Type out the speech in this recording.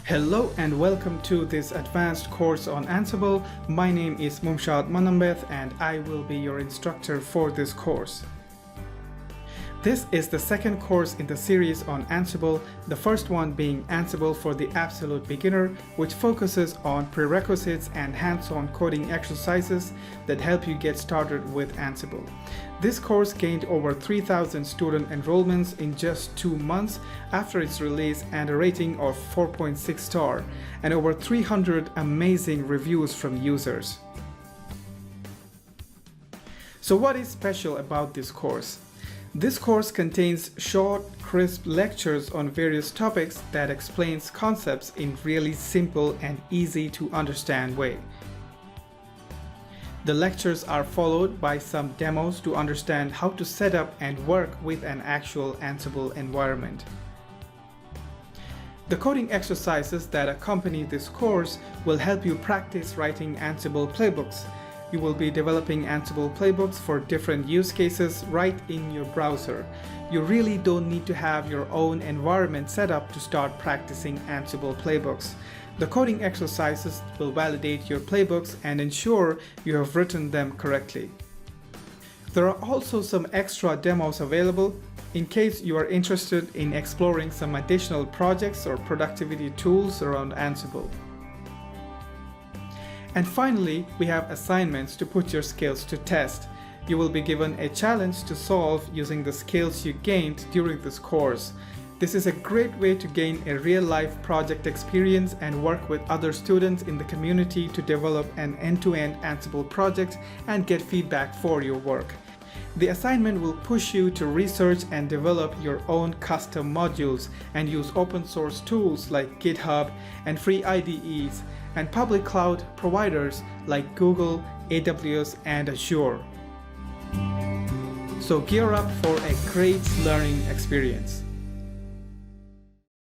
Hello and welcome to this advanced course on Ansible. My name is Mumshad Manambeth and I will be your instructor for this course. This is the second course in the series on Ansible, the first one being Ansible for the Absolute Beginner, which focuses on prerequisites and hands-on coding exercises that help you get started with Ansible. This course gained over 3,000 student enrollments in just 2 months after its release and a rating of 4.6 star and over 300 amazing reviews from users. So what is special about this course? This course contains short, crisp lectures on various topics that explains concepts in really simple and easy to understand way. The lectures are followed by some demos to understand how to set up and work with an actual Ansible environment. The coding exercises that accompany this course will help you practice writing Ansible playbooks. You will be developing Ansible playbooks for different use cases right in your browser. You really don't need to have your own environment set up to start practicing Ansible playbooks. The coding exercises will validate your playbooks and ensure you have written them correctly. There are also some extra demos available in case you are interested in exploring some additional projects or productivity tools around Ansible. And finally, we have assignments to put your skills to test. You will be given a challenge to solve using the skills you gained during this course. This is a great way to gain a real-life project experience and work with other students in the community to develop an end-to-end Ansible project and get feedback for your work. The assignment will push you to research and develop your own custom modules and use open source tools like GitHub and free IDEs and public cloud providers like Google, AWS, and Azure. So gear up for a great learning experience.